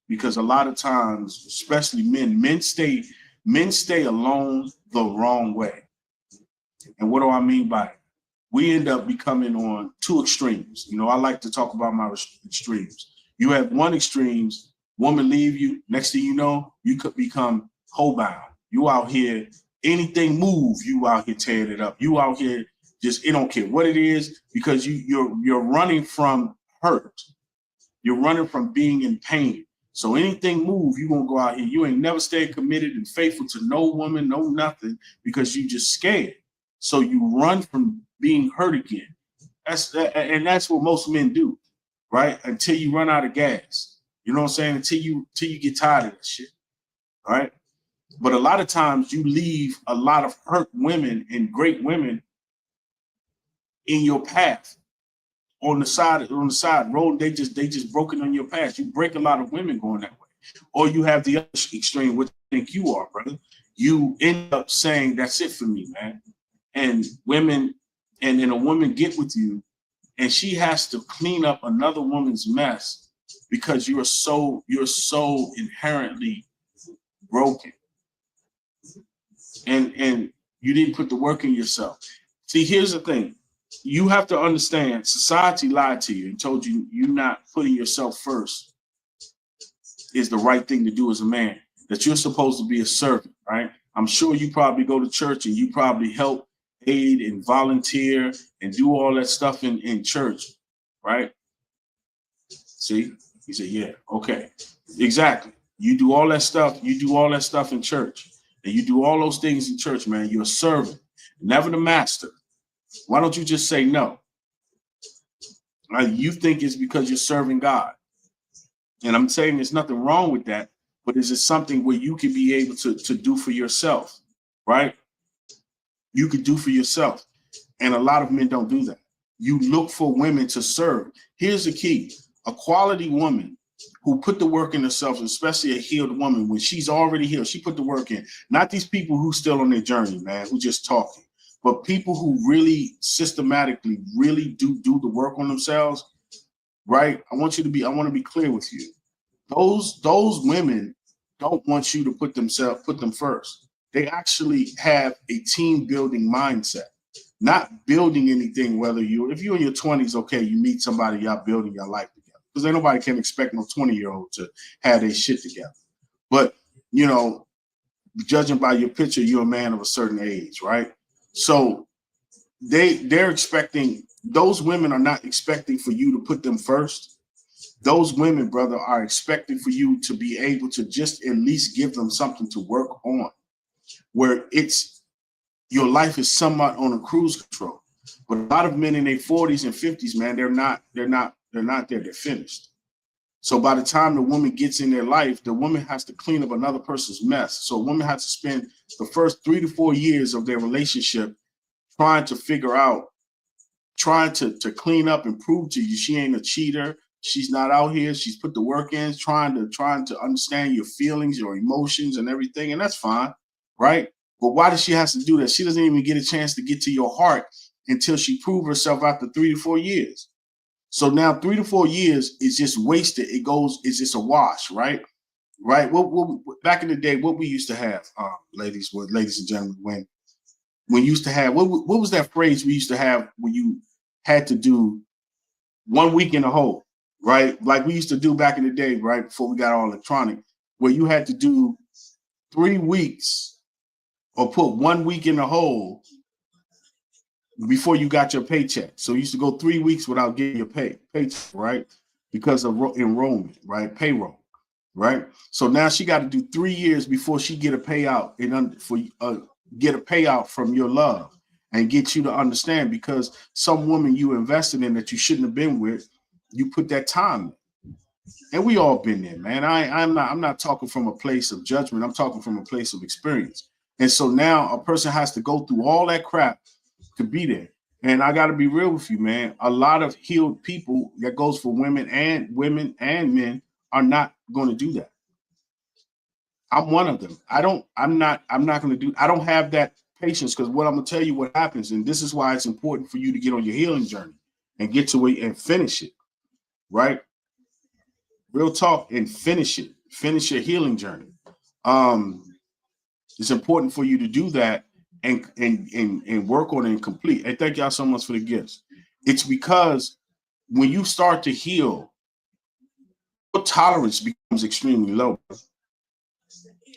because a lot of times, especially men stay alone the wrong way. And what do I mean by it? We end up becoming on two extremes. You know, I like to talk about my extremes. You have one extremes, woman leave you, next thing you know, you could become homebound. You out here, anything move, you out here tearing it up. You out here just, it don't care what it is, because you're running from hurt. You're running from being in pain. So anything move, you're gonna go out here. You ain't never stayed committed and faithful to no woman, no nothing, because you just scared. So you run from being hurt again. That's what most men do, right? Until you run out of gas. You know what I'm saying? Until you get tired of that shit. Right? But a lot of times you leave a lot of hurt women and great women in your path. On the side road, they just broken on your path. You break a lot of women going that way. Or you have the other extreme, which I think you are, brother. You end up saying, that's it for me, man. And women, and then a woman get with you, and she has to clean up another woman's mess because you're so inherently broken. And you didn't put the work in yourself. See, here's the thing. You have to understand, society lied to you and told you you're not putting yourself first is the right thing to do as a man, that you're supposed to be a servant, right? I'm sure you probably go to church and you probably help, aid, and volunteer and do all that stuff in church, right? See, he said, yeah, okay, exactly. You do all that stuff. You do all that stuff in church, and you do all those things in church, man. You're a servant, never the master. Why don't you just say no? You think it's because you're serving God. And I'm saying there's nothing wrong with that, but is it something where you can be able to do for yourself, right? You could do for yourself. And a lot of men don't do that. You look for women to serve. Here's the key. A quality woman who put the work in herself, especially a healed woman, when she's already healed, she put the work in. Not these people who still on their journey, man, who just talking. But people who really systematically really do the work on themselves, right? I want to be clear with you. Those women don't want you to put them first. They actually have a team building mindset, not building anything. If you're in your 20s, okay, you meet somebody, y'all building your life together. Because ain't nobody can expect no 20-year-old to have their shit together. But, you know, judging by your picture, you're a man of a certain age, right? So they're expecting, those women are not expecting for you to put them first. Those women, brother, are expecting for you to be able to just at least give them something to work on, where it's your life is somewhat on a cruise control. But a lot of men in their 40s and 50s, man, they're not there. They're finished. So by the time the woman gets in their life, the woman has to clean up another person's mess. So a woman has to spend the first 3 to 4 years of their relationship trying to figure out, trying to clean up and prove to you she ain't a cheater. She's not out here. She's put the work in, trying to understand your feelings, your emotions, and everything. And that's fine, right? But why does she have to do that? She doesn't even get a chance to get to your heart until she proved herself after 3 to 4 years. So now 3 to 4 years is just wasted. It's just a wash, right? Right. What back in the day, what we used to have, ladies and gentlemen, when you used to have what was that phrase we used to have when you had to do 1 week in a hole, right? Like we used to do back in the day, right? Before we got all electronic, where you had to do 3 weeks or put 1 week in the hole before you got your paycheck. So you used to go 3 weeks without getting your paycheck, right? Because of enrollment, right? Payroll, right? So now she got to do 3 years before she get a payout get a payout from your love and get you to understand, because some woman you invested in that you shouldn't have been with, you put that time in. And we all been there, man. I'm not talking from a place of judgment. I'm talking from a place of experience. And so now a person has to go through all that crap to be there. And I got to be real with you, man. A lot of healed people, that goes for women and men, are not going to do that. I'm one of them. I'm not going to do, I don't have that patience, because what I'm going to tell you what happens. And this is why it's important for you to get on your healing journey and get to it and finish it, right? Real talk, and finish it. Finish your healing journey. It's important for you to do that and work on it and complete. And thank y'all so much for the gifts. It's because when you start to heal, your tolerance becomes extremely low.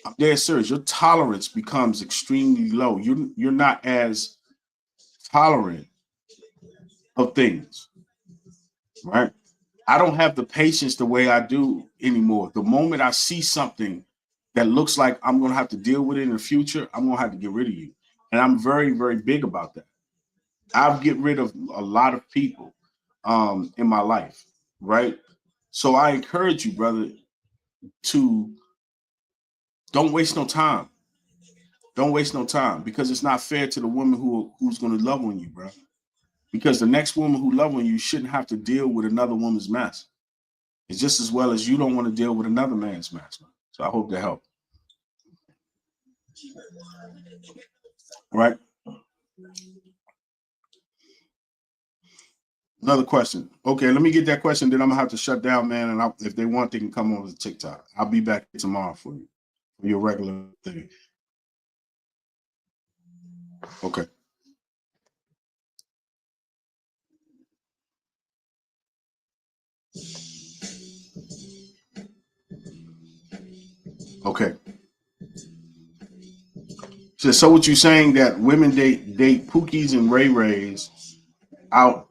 I'm dead serious. Your tolerance becomes extremely low. You're not as tolerant of things, right? I don't have the patience the way I do anymore. The moment I see something that looks like I'm going to have to deal with it in the future, I'm going to have to get rid of you. And I'm very, very big about that. I'll get rid of a lot of people in my life, right? So I encourage you, brother, to don't waste no time. Don't waste no time, because it's not fair to the woman who's going to love on you, bro. Because the next woman who loves on you shouldn't have to deal with another woman's mess. It's just as well as you don't want to deal with another man's mess, man. So I hope that helped. Right? Another question. Okay, let me get that question. Then I'm gonna have to shut down, man. And if they want, they can come over to TikTok. I'll be back tomorrow for you, for your regular thing. Okay. Okay. So what you saying that women date Pookies and Ray Rays out?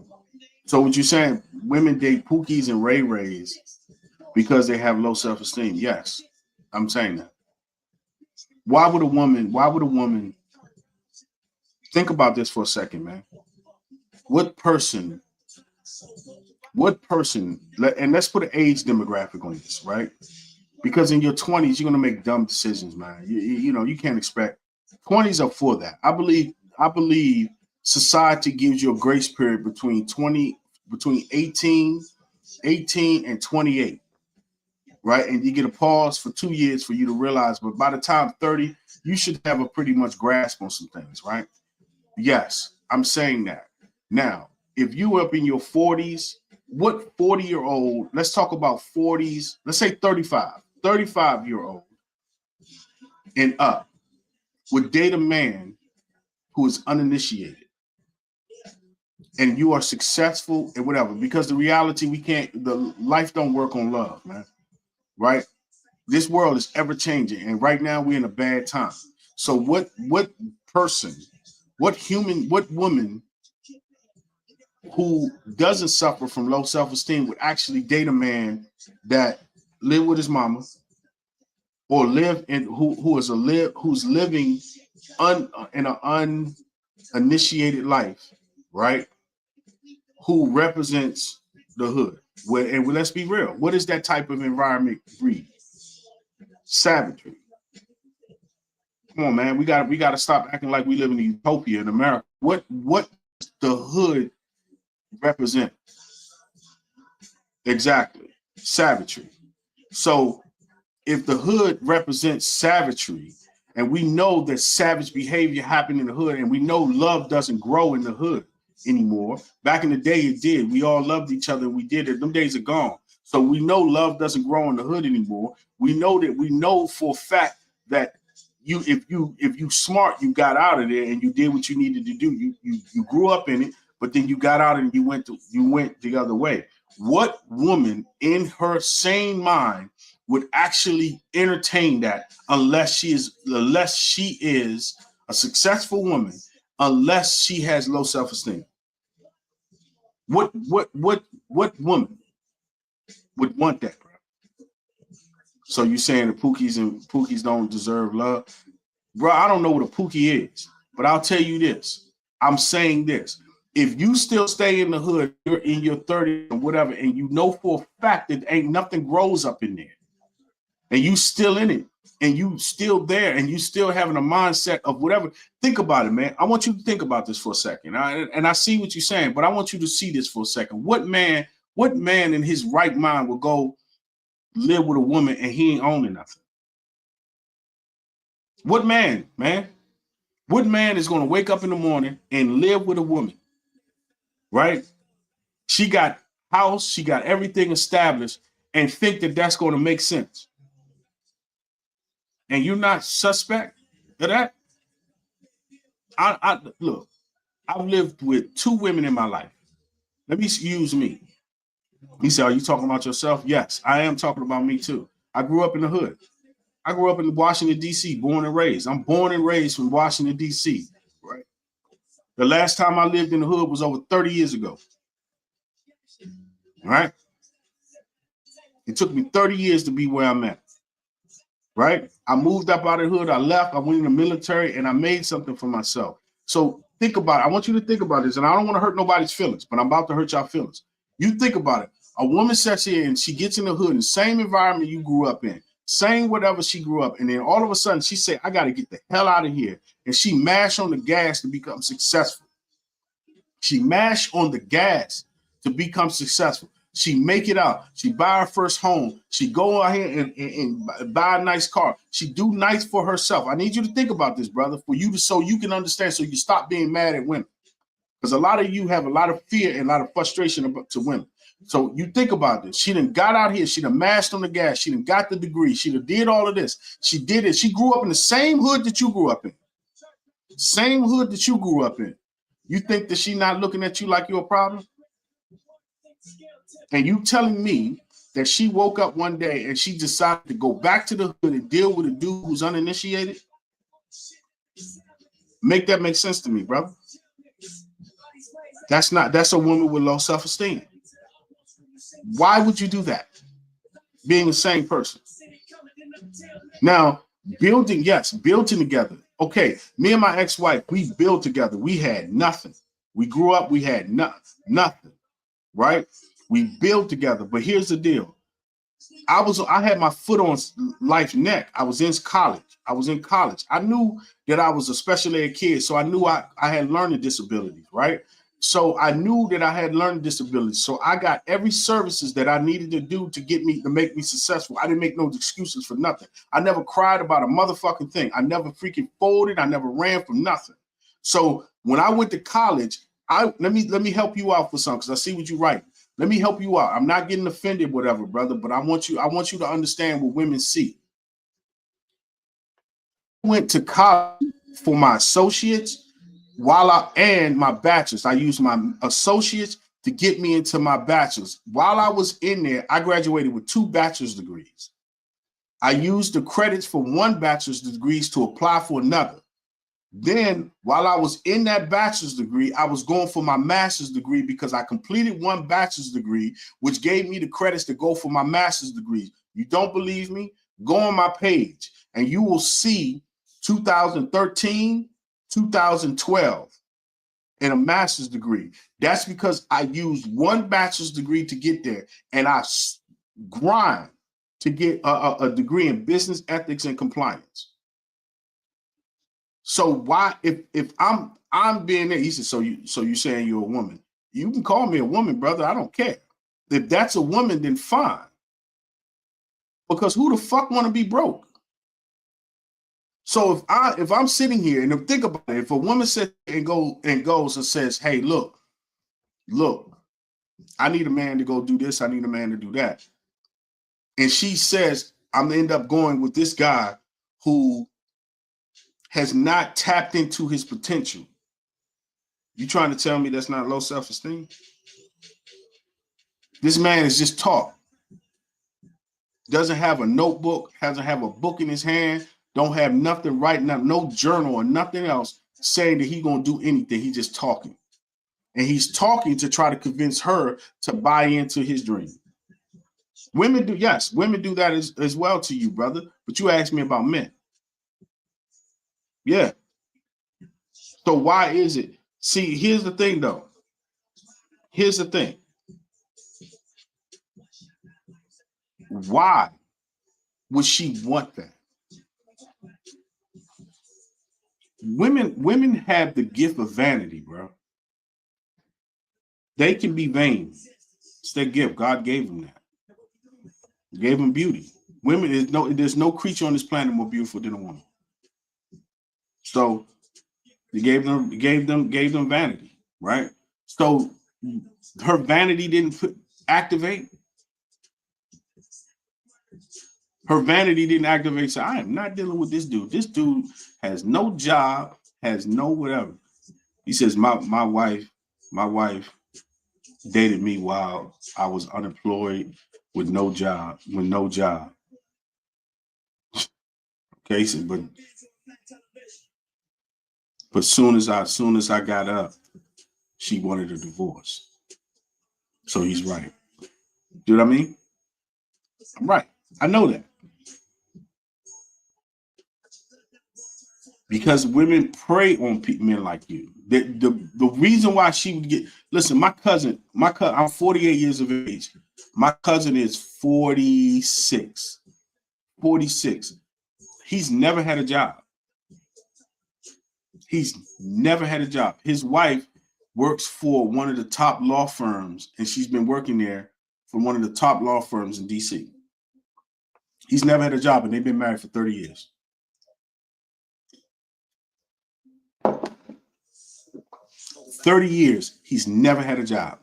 So what you saying? Women date Pookies and Ray Rays because they have low self-esteem? Yes, I'm saying that. Why would a woman think about this for a second, man? What person, and let's put an age demographic on this, right? Because in your 20s, you're gonna make dumb decisions, man. You know, you can't expect 20s are for that. I believe society gives you a grace period between 18 and 28, right? And you get a pause for 2 years for you to realize, but by the time 30, you should have a pretty much grasp on some things, right? Yes, I'm saying that. Now, if you up in your 40s, what 40-year-old, let's talk about 40s, let's say 35-year-old and up would date a man who is uninitiated and you are successful and whatever, because the reality, the life don't work on love, man, right? This world is ever changing, and right now we're in a bad time. So what person, what woman who doesn't suffer from low self-esteem would actually date a man that live with his mama, or live in who's living in an uninitiated life, right? Who represents the hood? And let's be real, what is that type of environment breed? Savagery. Come on, man. We got to stop acting like we live in a utopia in America. What does the hood represent? Exactly. Savagery. So if the hood represents savagery, and we know that savage behavior happened in the hood, and we know love doesn't grow in the hood, anymore. Back in the day, it did. We all loved each other and we did it. Them days are gone. So we know love doesn't grow in the hood anymore. We know for a fact that if you smart, you got out of there and you did what you needed to do. You grew up in it, but then you got out and you went the other way. What woman in her sane mind would actually entertain that unless she is a successful woman, unless she has low self-esteem? What woman would want that, bro? So you saying the Pookies don't deserve love? Bro, I don't know what a Pookie is, but I'll tell you this. I'm saying this. If you still stay in the hood, you're in your 30s or whatever, and you know for a fact that ain't nothing grows up in there, and you still in it, and you still there, and you still having a mindset of whatever, think about it, man. I want you to think about this for a second. And I see what you're saying, but I want you to see this for a second. What man in his right mind will go live with a woman and he ain't owning nothing? What man, man? What man is going to wake up in the morning and live with a woman, right? She got house, she got everything established, and think that that's going to make sense? And you're not suspect of that? I look, I've lived with 2 women in my life. Let me use me. You say, are you talking about yourself? Yes, I am talking about me too. I grew up in the hood. I grew up in Washington, D.C., born and raised. I'm born and raised from Washington, D.C., right? The last time I lived in the hood was over 30 years ago, right? It took me 30 years to be where I'm at, right? I moved up out of the hood. I left. I went in the military, and I made something for myself. So think about it. I want you to think about this, and I don't want to hurt nobody's feelings, but I'm about to hurt y'all feelings. You think about it. A woman sits here, and she gets in the hood, in the same environment you grew up in, saying whatever she grew up, and then all of a sudden she say, I got to get the hell out of here, and she mash on the gas to become successful. She mash on the gas to become successful. She make it out. She buy her first home. She go out here and buy a nice car. She do nice for herself. I need you to think about this, brother, for you to, so you can understand, so you stop being mad at women. Because a lot of you have a lot of fear and a lot of frustration to women. So you think about this. She done got out here. She done mashed on the gas. She done got the degree. She done did all of this. She did it. She grew up in the same hood that you grew up in. Same hood that you grew up in. You think that she not looking at you like you're a problem? And you telling me that she woke up one day and she decided to go back to the hood and deal with a dude who's uninitiated? Make that make sense to me, brother. That's a woman with low self-esteem. Why would you do that? Being the same person. Now, building together. Okay, me and my ex-wife, we built together. We had nothing. We grew up, we had nothing, right? We built together. But here's the deal. I had my foot on life's neck. I was in college. I knew that I was a special ed kid, so I knew I had learning disabilities, right? So I knew that I had learning disabilities. So I got every services that I needed to do to make me successful. I didn't make no excuses for nothing. I never cried about a motherfucking thing. I never freaking folded. I never ran from nothing. So when I went to college, let me help you out for something, because I see what you write. Let me help you out. I'm not getting offended, whatever, brother, but I want you to understand what women see. I went to college for my associates and my bachelor's. I used my associates to get me into my bachelor's. While I was in there, I graduated with 2 bachelor's degrees. I used the credits for one bachelor's degrees to apply for another. Then, while I was in that bachelor's degree, I was going for my master's degree, because I completed one bachelor's degree, which gave me the credits to go for my master's degree. You don't believe me? Go on my page and you will see 2013, 2012 in a master's degree. That's because I used one bachelor's degree to get there, and I grind to get a degree in business ethics and compliance. So why, if I'm being there, he said, so you saying you're a woman? You can call me a woman, brother. I don't care. If that's a woman, then fine. Because who the fuck want to be broke? So if I'm sitting here and think about it, if a woman sits and goes and says, hey, look, look, I need a man to go do this. I need a man to do that. And she says, I'm gonna end up going with this guy who has not tapped into his potential. You trying to tell me that's not low self-esteem? This man is just taught. Doesn't have a notebook, doesn't have a book in his hand, don't have nothing writing up, no journal or nothing else saying that he's gonna do anything. He's just talking. And he's talking to try to convince her to buy into his dream. Women do, yes, women do that as well to you, brother. But you asked me about men. Yeah. So why is it? See, here's the thing, though. Here's the thing. Why would she want that? Women have the gift of vanity, bro. They can be vain. It's their gift. God gave them that. He gave them beauty. Women, there's no creature on this planet more beautiful than a woman. So he gave them vanity, right? So her vanity didn't activate. Her vanity didn't activate. So I am not dealing with this dude. This dude has no job, has no whatever. He says, my wife dated me while I was unemployed with no job. Okay, so, but soon as I got up, she wanted a divorce. So he's right. Do you know what I mean? I'm right. I know that. Because women prey on men like you. The reason why she would get, listen, my cousin, I'm 48 years of age. My cousin is 46. 46. He's never had a job. He's never had a job. His wife works for one of the top law firms, and she's been working there for one of the top law firms in DC. He's never had a job, and they've been married for 30 years. 30 years, he's never had a job.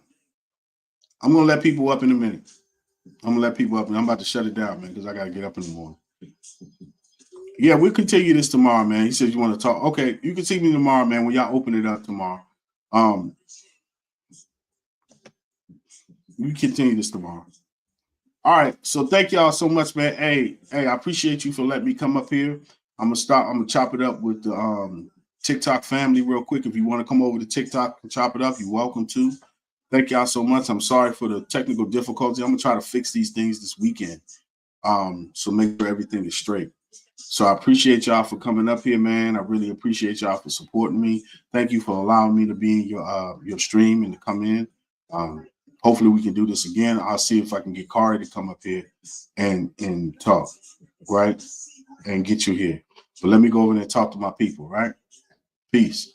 I'm going to let people up in a minute. I'm about to shut it down, man, because I got to get up in the morning. Yeah, we'll continue this tomorrow, man. He said you want to talk. Okay, you can see me tomorrow, man, when y'all open it up tomorrow. We continue this tomorrow. All right, so thank y'all so much, man. Hey, I appreciate you for letting me come up here. I'm gonna chop it up with the TikTok family real quick. If you want to come over to TikTok and chop it up, you're welcome to. Thank y'all so much. I'm sorry for the technical difficulty. I'm gonna try to fix these things this weekend. So make sure everything is straight. So I appreciate y'all for coming up here, man. I really appreciate y'all for supporting me. Thank you for allowing me to be in your stream and to come in. Hopefully we can do this again. I'll see if I can get Kari to come up here and talk, right? And get you here. But let me go over there and talk to my people, right? Peace.